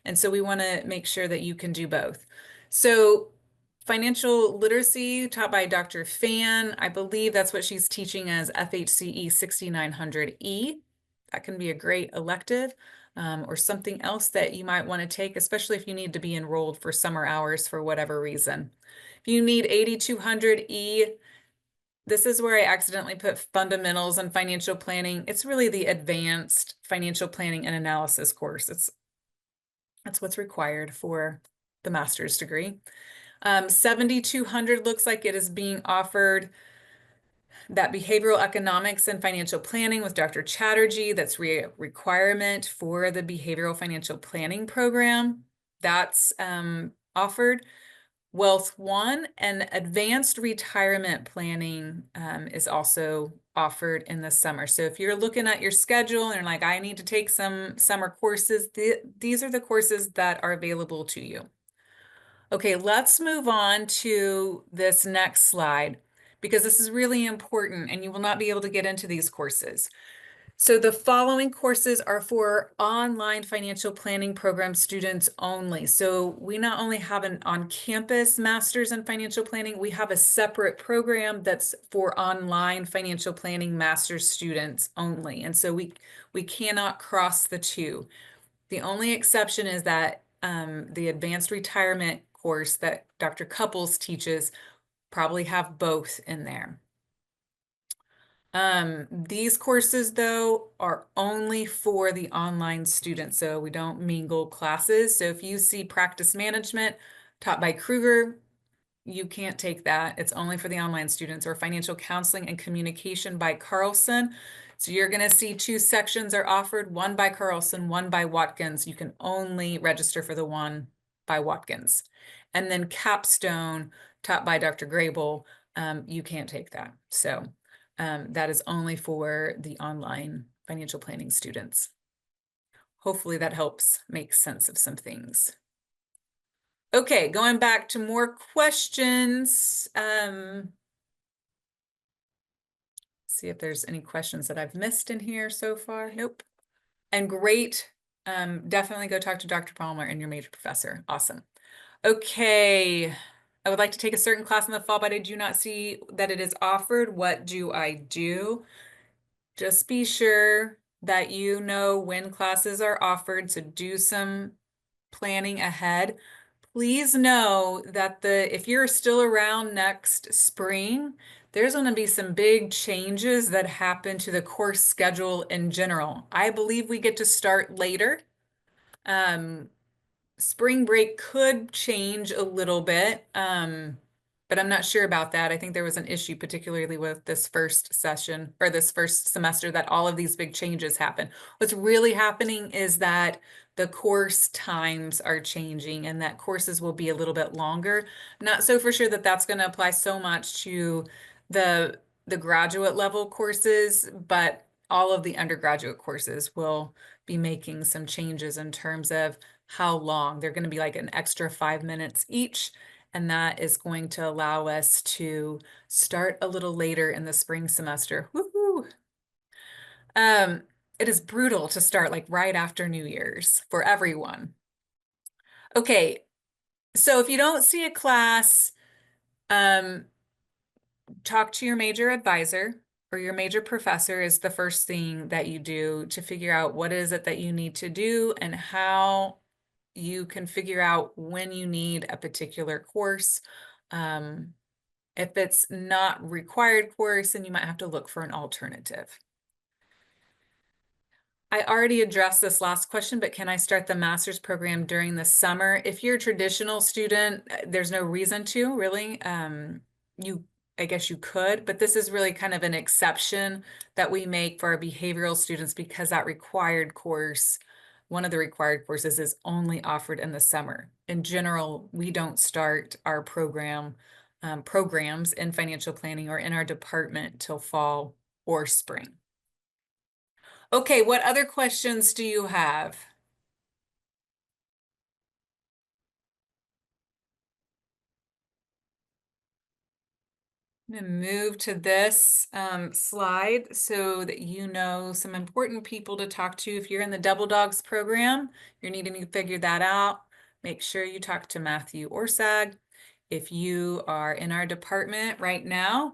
and so we want to make sure that you can do both. So financial literacy taught by Dr. Fan, I believe that's what she's teaching as FHCE 6900E. That can be a great elective or something else that you might want to take, especially if you need to be enrolled for summer hours for whatever reason. If you need 8200E, this is where I accidentally put fundamentals and financial planning. It's really the advanced financial planning and analysis course. That's what's required for the master's degree. 7200 looks like it is being offered that behavioral economics and financial planning with Dr. Chatterjee. That's requirement for the behavioral financial planning program. That's offered. Wealth One and advanced retirement planning is also offered in the summer. So if you're looking at your schedule and like, I need to take some summer courses, these are the courses that are available to you. Okay, let's move on to this next slide because this is really important and you will not be able to get into these courses. So the following courses are for online financial planning program students only. So we not only have an on-campus master's in financial planning, we have a separate program that's for online financial planning master's students only. And so we cannot cross the two. The only exception is that the advanced retirement course that Dr. Couples teaches probably have both in there. These courses, though, are only for the online students, so we don't mingle classes. So if you see practice management taught by Kruger, you can't take that. It's only for the online students, or financial counseling and communication by Carlson. So you're going to see two sections are offered, one by Carlson, one by Watkins. You can only register for the one by Watkins. And then capstone taught by Dr. Grable, you can't take that. So that is only for the online financial planning students. Hopefully that helps make sense of some things. Okay, going back to more questions. See if there's any questions that I've missed in here so far. Nope. And great. Definitely go talk to Dr. Palmer and your major professor. Awesome. Okay. I would like to take a certain class in the fall, but I do not see that it is offered. What do I do? Just be sure that you know when classes are offered, so do some planning ahead. Please know that if you're still around next spring, there's going to be some big changes that happen to the course schedule in general. I believe we get to start later. Spring break could change a little bit, but I'm not sure about that. I think there was an issue, particularly with this first session or this first semester, that all of these big changes happen. What's really happening is that the course times are changing and that courses will be a little bit longer. Not so for sure that that's going to apply so much to the graduate level courses, but all of the undergraduate courses will be making some changes in terms of how long. They're going to be like an extra 5 minutes each. And that is going to allow us to start a little later in the spring semester. Woohoo! It is brutal to start like right after New Year's for everyone. Okay, so if you don't see a class, talk to your major advisor or your major professor is the first thing that you do to figure out what is it that you need to do and how you can figure out when you need a particular course. If it's not required course, then you might have to look for an alternative. I already addressed this last question, but can I start the master's program during the summer? If you're a traditional student, there's no reason to really. I guess you could, but this is really kind of an exception that we make for our behavioral students because that required course, one of the required courses is only offered in the summer. In general, we don't start our programs in financial planning or in our department till fall or spring. Okay, what other questions do you have? I'm gonna move to this slide so that you know some important people to talk to. If you're in the Double Dogs program, you're needing to figure that out. Make sure you talk to Matthew Orsag. If you are in our department right now,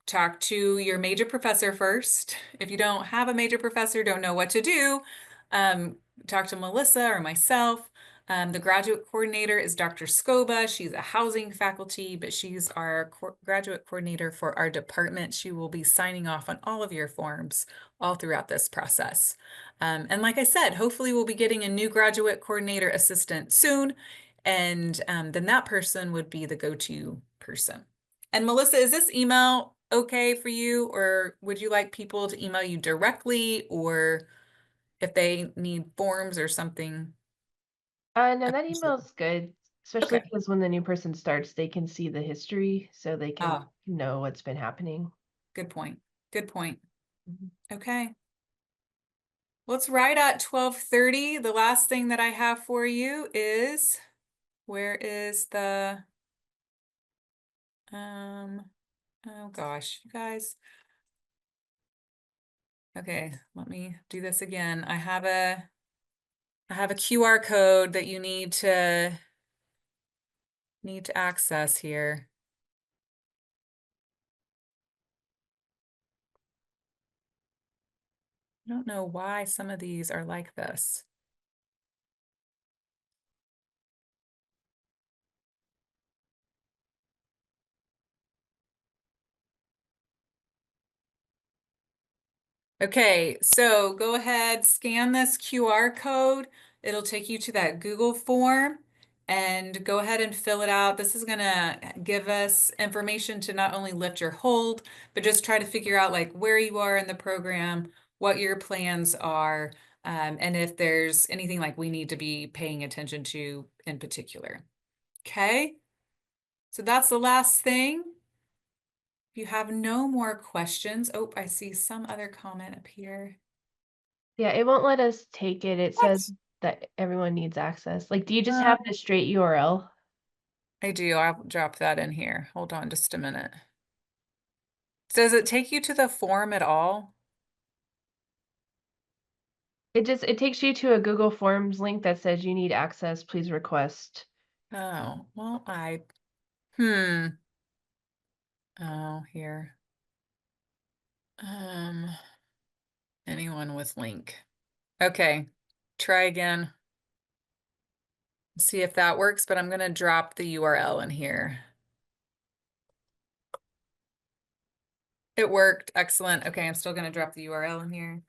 talk to your major professor first. If you don't have a major professor, don't know what to do, talk to Melissa or myself. The graduate coordinator is Dr. Scoba. She's a housing faculty, but she's our graduate coordinator for our department. She will be signing off on all of your forms all throughout this process. And like I said, hopefully we'll be getting a new graduate coordinator assistant soon. And then that person would be the go-to person. And Melissa, is this email okay for you, or would you like people to email you directly, or if they need forms or something? No, that email's good, especially Okay. because when the new person starts, they can see the history so they can Ah, know what's been happening. good point. Good point. Mhm. Okay. Well, it's right at 12:30. The last thing that I have for you is, where is the, oh gosh, you guys. Okay, let me do this again. I have a QR code that you need to access here. I don't know why some of these are like this. Okay, so go ahead, scan this QR code. It'll take you to that Google form and go ahead and fill it out. This is gonna give us information to not only lift your hold, but just try to figure out like where you are in the program, what your plans are, and if there's anything like we need to be paying attention to in particular. Okay, so that's the last thing. If you have no more questions, oh, I see some other comment up here. Yeah, it won't let us take it. It says What? that everyone needs access. Like, do you just Uh, have the straight URL? I do. I'll drop that in here. Hold on just a minute. Does it take you to the form at all? It takes you to a Google Forms link that says you need access, please request. Oh, well, oh, here. Um, anyone with link. Okay, try again. See if that works, but I'm gonna drop the URL in here. It worked. Excellent. Okay, I'm still gonna drop the URL in here.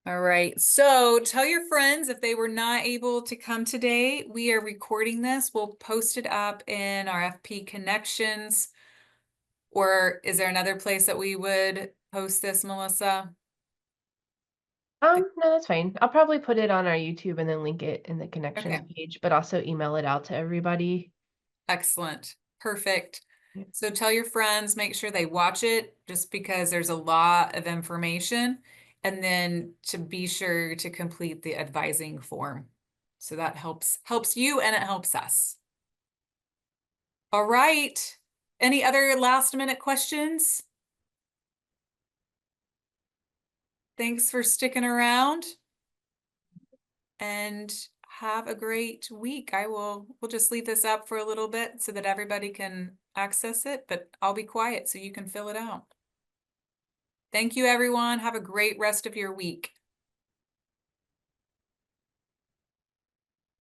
All right, so tell your friends if they were not able to come today, we are recording this. We'll post it up in our FP Connections. Or is there another place that we would post this, Melissa? No, that's fine. I'll probably put it on our YouTube and then link it in the connections Okay, page, but also email it out to everybody. excellent. Perfect. Yeah. So tell your friends, make sure they watch it just because there's a lot of information. And then to be sure to complete the advising form. So that helps you and it helps us. All right. Any other last minute questions? Thanks for sticking around and have a great week. We'll just leave this up for a little bit so that everybody can access it, but I'll be quiet so you can fill it out. Thank you, everyone. Have a great rest of your week.